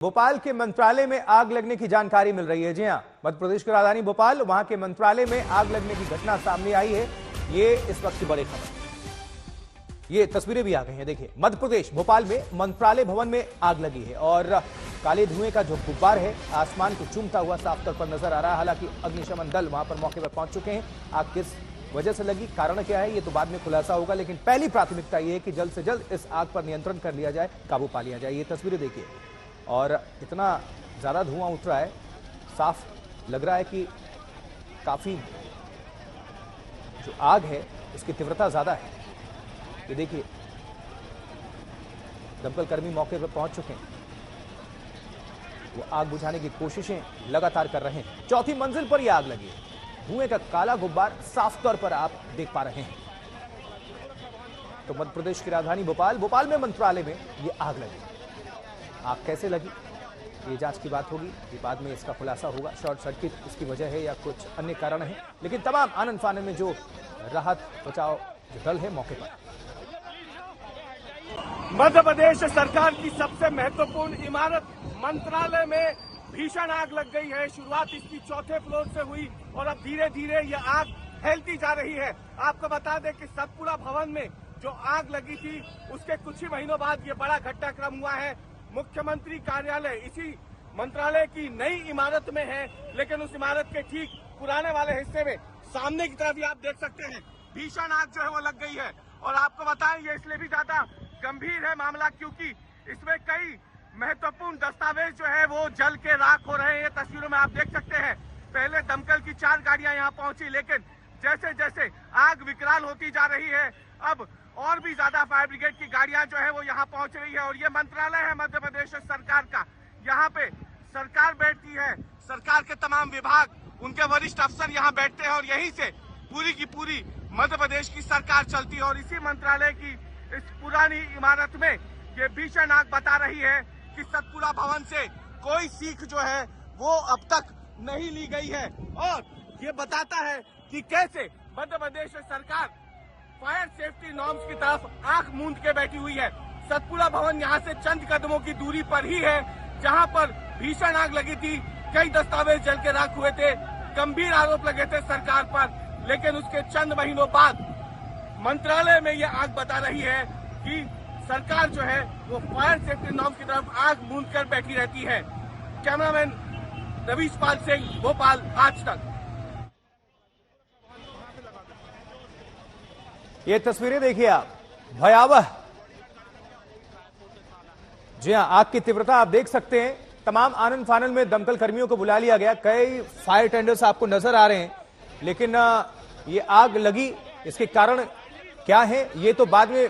भोपाल के मंत्रालय में आग लगने की जानकारी मिल रही है। जी हां, मध्य प्रदेश की राजधानी भोपाल, वहां के मंत्रालय में आग लगने की घटना सामने आई है। ये इस वक्त की बड़ी खबर, ये तस्वीरें भी आ गई हैं। देखिए, मध्य प्रदेश भोपाल में मंत्रालय भवन में आग लगी है और काले धुएं का जो गुब्बार है आसमान को चूमता हुआ साफ तौर पर नजर आ रहा है। हालांकि अग्निशमन दल वहां पर मौके पर पहुंच चुके हैं। आग किस वजह से लगी, कारण क्या है, ये तो बाद में खुलासा होगा, लेकिन पहली प्राथमिकता ये है कि जल्द से जल्द इस आग पर नियंत्रण कर लिया जाए, काबू पा लिया जाए। ये तस्वीरें देखिए, और इतना ज्यादा धुआं उठ रहा है, साफ लग रहा है कि काफी जो आग है उसकी तीव्रता ज्यादा है। ये देखिए, दमकल कर्मी मौके पर पहुंच चुके हैं, वो आग बुझाने की कोशिशें लगातार कर रहे हैं। चौथी मंजिल पर यह आग लगी है, धुएं का काला गुब्बार साफ तौर पर आप देख पा रहे हैं। तो मध्य प्रदेश की राजधानी भोपाल में मंत्रालय में यह आग लगी। आग कैसे लगी, ये जांच की बात होगी, ये बाद में इसका खुलासा होगा। शॉर्ट सर्किट इसकी वजह है या कुछ अन्य कारण है, लेकिन तमाम आनन फानन में जो राहत बचाव जो दल है मौके पर। मध्य प्रदेश सरकार की सबसे महत्वपूर्ण इमारत मंत्रालय में भीषण आग लग गई है। शुरुआत इसकी चौथे फ्लोर से हुई और अब धीरे धीरे यह आग फैलती जा रही है। आपको बता दें कि सतपुड़ा भवन में जो आग लगी थी उसके कुछ ही महीनों बाद ये बड़ा घटनाक्रम हुआ है। मुख्यमंत्री कार्यालय इसी मंत्रालय की नई इमारत में है, लेकिन उस इमारत के ठीक पुराने वाले हिस्से में सामने की तरफ आप देख सकते हैं भीषण आग जो है वो लग गई है। और आपको बताएं, ये इसलिए भी ज्यादा गंभीर है मामला क्योंकि इसमें कई महत्वपूर्ण दस्तावेज जो है वो जल के राख हो रहे हैं। तस्वीरों में आप देख सकते हैं, पहले दमकल की 4 गाड़ियां यहाँ पहुंची, लेकिन जैसे जैसे आग विकराल होती जा रही है अब और भी ज्यादा फायर ब्रिगेड की गाड़ियां जो है वो यहाँ पहुंच रही है। और ये मंत्रालय है मध्य प्रदेश सरकार का, यहाँ पे सरकार बैठती है, सरकार के तमाम विभाग, उनके वरिष्ठ अफसर यहाँ बैठते हैं और यहीं से पूरी की पूरी मध्य प्रदेश की सरकार चलती है। और इसी मंत्रालय की इस पुरानी इमारत में ये भीषण आग बता रही है कि सतपुड़ा भवन से कोई सीख जो है वो अब तक नहीं ली गई है। और ये बताता है कि कैसे मध्य प्रदेश सरकार फायर सेफ्टी नॉर्म्स की तरफ आंख मूंद के बैठी हुई है। सतपुड़ा भवन यहाँ से चंद कदमों की दूरी पर ही है जहाँ पर भीषण आग लगी थी। कई दस्तावेज जल के राख हुए थे, गंभीर आरोप लगे थे सरकार पर, लेकिन उसके चंद महीनों बाद मंत्रालय में यह आग बता रही है कि सरकार जो है वो फायर सेफ्टी नॉर्म्स की तरफ आंख मूंद कर बैठी रहती है। कैमरामैन रवीश पाल सिंह, भोपाल, आज तक। ये तस्वीरें देखिए आप, भयावह। जी हां, आग की तीव्रता आप देख सकते हैं। तमाम आनन फानन में दमकल कर्मियों को बुला लिया गया, कई फायर टेंडर्स आपको नजर आ रहे हैं, लेकिन ये आग लगी, इसके कारण क्या है ये तो बाद में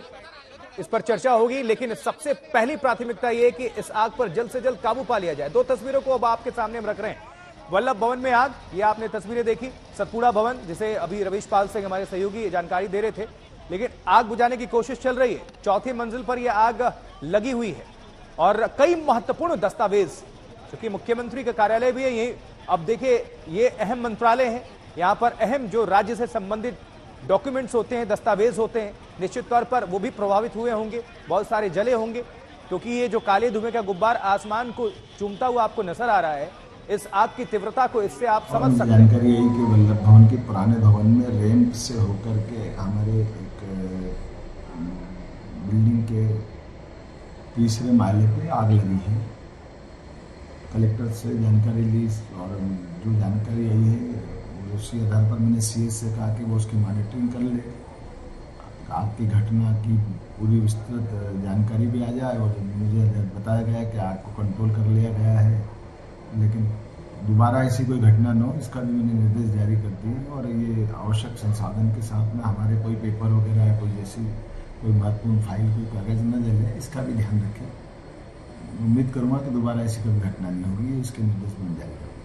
इस पर चर्चा होगी, लेकिन सबसे पहली प्राथमिकता यह है कि इस आग पर जल्द से जल्द काबू पा लिया जाए। 2 तस्वीरों को अब आपके सामने हम रख रहे हैं। वल्लभ भवन में आग, ये आपने तस्वीरें देखी। सतपुड़ा भवन, जिसे अभी रवीश पाल सिंह हमारे सहयोगी जानकारी दे रहे थे, लेकिन आग बुझाने की कोशिश चल रही है। चौथी मंजिल पर यह आग लगी हुई है और कई महत्वपूर्ण दस्तावेज, क्योंकि मुख्यमंत्री का कार्यालय भी है यही। अब देखिए, ये अहम मंत्रालय है, यहां पर अहम जो राज्य से संबंधित डॉक्यूमेंट्स होते हैं, दस्तावेज होते हैं, निश्चित तौर पर वो भी प्रभावित हुए होंगे, बहुत सारे जले होंगे, क्योंकि ये जो काले धुएं का गुब्बार आसमान को चूमता हुआ आपको नजर आ रहा है, इस आग की तीव्रता को इससे आप समझ सकते हैं। जानकारी यही कि वल्लभ भवन के पुराने भवन में रैंप से होकर के हमारे एक बिल्डिंग के तीसरे माले पे आग लगी है। कलेक्टर से जानकारी ली और जो जानकारी आई है उसी आधार पर मैंने सीएस से कहा कि वो उसकी मॉनिटरिंग कर ले, आग की घटना की पूरी विस्तृत जानकारी भी आ जाए। और मुझे बताया गया कि आग को कंट्रोल कर लिया गया है, लेकिन दोबारा ऐसी कोई घटना न हो इसका भी मैंने निर्देश जारी कर दिए। और ये आवश्यक संसाधन के साथ में हमारे कोई पेपर वगैरह या कोई जैसी कोई महत्वपूर्ण फाइल, कोई कागज न जले, इसका भी ध्यान रखें। उम्मीद करूँगा कि दोबारा ऐसी कोई घटना नहीं होगी, इसके निर्देश मैंने जारी कर